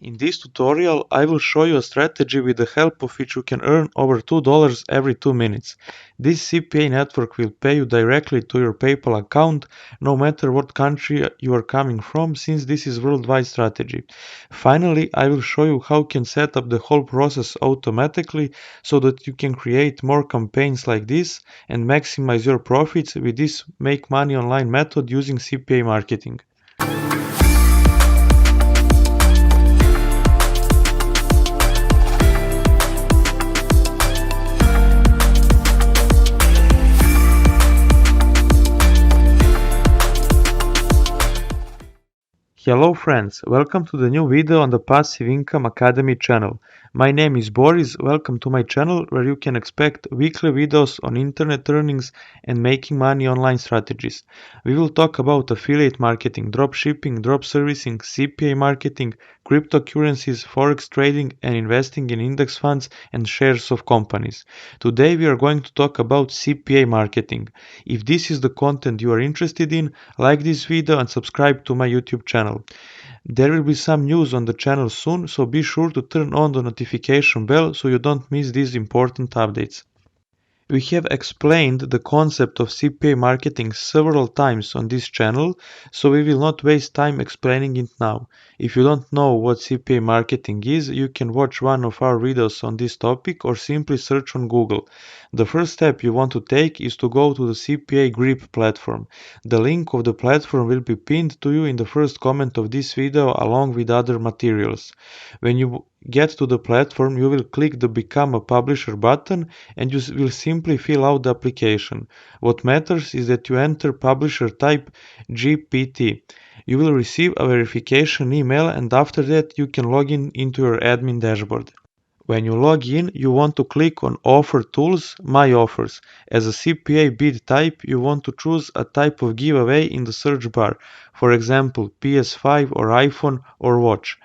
In this tutorial, I will show you a strategy with the help of which you can earn over $2 every 2 minutes. This CPA network will pay you directly to your PayPal account, no matter what country you are coming from, since this is worldwide strategy. Finally, I will show you how you can set up the whole process automatically so that you can create more campaigns like this and maximize your profits with this make money online method using CPA marketing. Hello friends, welcome to the new video on the Passive Income Academy channel. My name is Boris, welcome to my channel where you can expect weekly videos on internet earnings and making money online strategies. We will talk about affiliate marketing, drop shipping, drop servicing, CPA marketing, cryptocurrencies, forex trading and investing in index funds and shares of companies. Today we are going to talk about CPA marketing. If this is the content you are interested in, like this video and subscribe to my YouTube channel. There will be some news on the channel soon, so be sure to turn on the notification bell so you don't miss these important updates. We have explained the concept of CPA marketing several times on this channel, so we will not waste time explaining it now. If you don't know what CPA marketing is, you can watch one of our videos on this topic or simply search on Google. The first step you want to take is to go to the CPA Grip platform. The link of the platform will be pinned to you in the first comment of this video along with other materials. When you get to the platform, you will click the Become a Publisher button and you will simply fill out the application. What matters is that you enter publisher type GPT. You will receive a verification email and after that you can log in into your admin dashboard. When you log in, you want to click on Offer Tools, My Offers. As a CPA bid type, you want to choose a type of giveaway in the search bar, for example PS5 or iPhone or watch.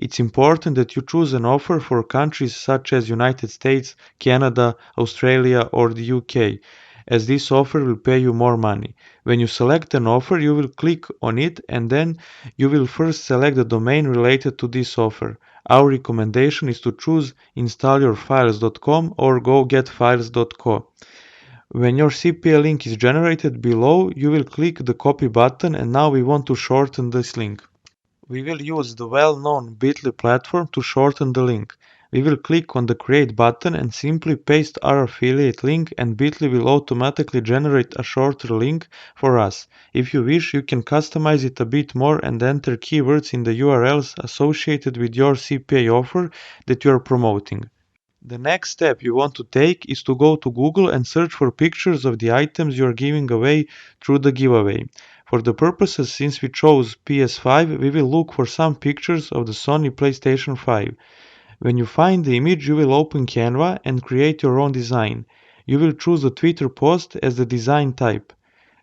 It's important that you choose an offer for countries such as United States, Canada, Australia or the UK, as this offer will pay you more money. When you select an offer, you will click on it and then you will first select the domain related to this offer. Our recommendation is to choose installyourfiles.com or gogetfiles.co. When your CPA link is generated below, you will click the copy button and now we want to shorten this link. We will use the well-known Bitly platform to shorten the link. We will click on the Create button and simply paste our affiliate link and Bitly will automatically generate a shorter link for us. If you wish, you can customize it a bit more and enter keywords in the URLs associated with your CPA offer that you are promoting. The next step you want to take is to go to Google and search for pictures of the items you are giving away through the giveaway. For the purposes since we chose PS5, we will look for some pictures of the Sony PlayStation 5. When you find the image, you will open Canva and create your own design. You will choose the Twitter post as the design type.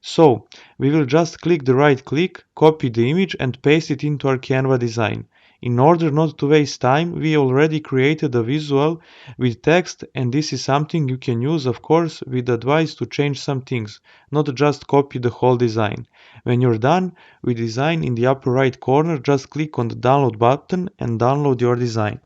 So, we will just click the right click, copy the image and paste it into our Canva design. In order not to waste time, we already created a visual with text and this is something you can use, of course, with advice to change some things, not just copy the whole design. When you're done with design, in the upper right corner, just click on the download button and download your design.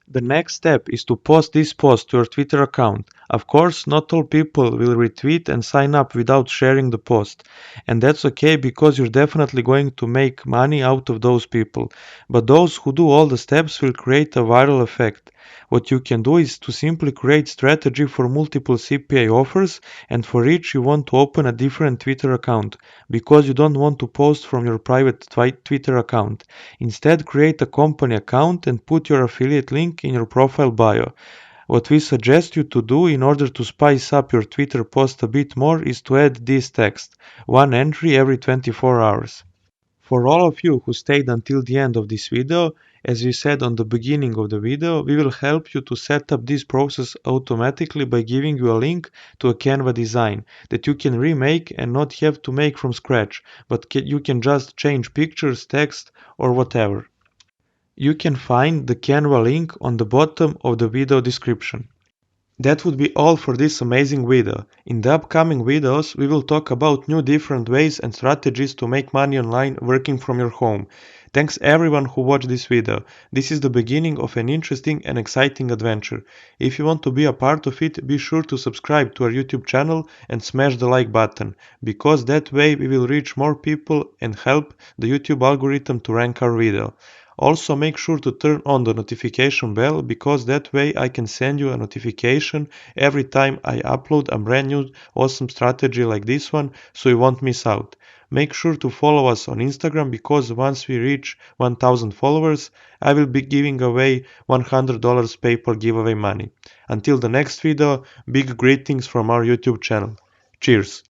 The next step is to post this post to your Twitter account. Of course, not all people will retweet and sign up without sharing the post. And that's okay because you're definitely going to make money out of those people. But those who do all the steps will create a viral effect. What you can do is to simply create strategy for multiple CPA offers and for each you want to open a different Twitter account because you don't want to post from your private Twitter account. Instead, create a company account and put your affiliate link in your profile bio. What we suggest you to do in order to spice up your Twitter post a bit more is to add this text, one entry every 24 hours. For all of you who stayed until the end of this video, as we said on the beginning of the video, we will help you to set up this process automatically by giving you a link to a Canva design that you can remake and not have to make from scratch, but you can just change pictures, text or whatever. You can find the Canva link on the bottom of the video description. That would be all for this amazing video. In the upcoming videos, we will talk about new different ways and strategies to make money online working from your home. Thanks everyone who watched this video. This is the beginning of an interesting and exciting adventure. If you want to be a part of it, be sure to subscribe to our YouTube channel and smash the like button, because that way we will reach more people and help the YouTube algorithm to rank our video. Also make sure to turn on the notification bell, because that way I can send you a notification every time I upload a brand new awesome strategy like this one, so you won't miss out. Make sure to follow us on Instagram, because once we reach 1000 followers, I will be giving away $100 PayPal giveaway money. Until the next video, big greetings from our YouTube channel. Cheers!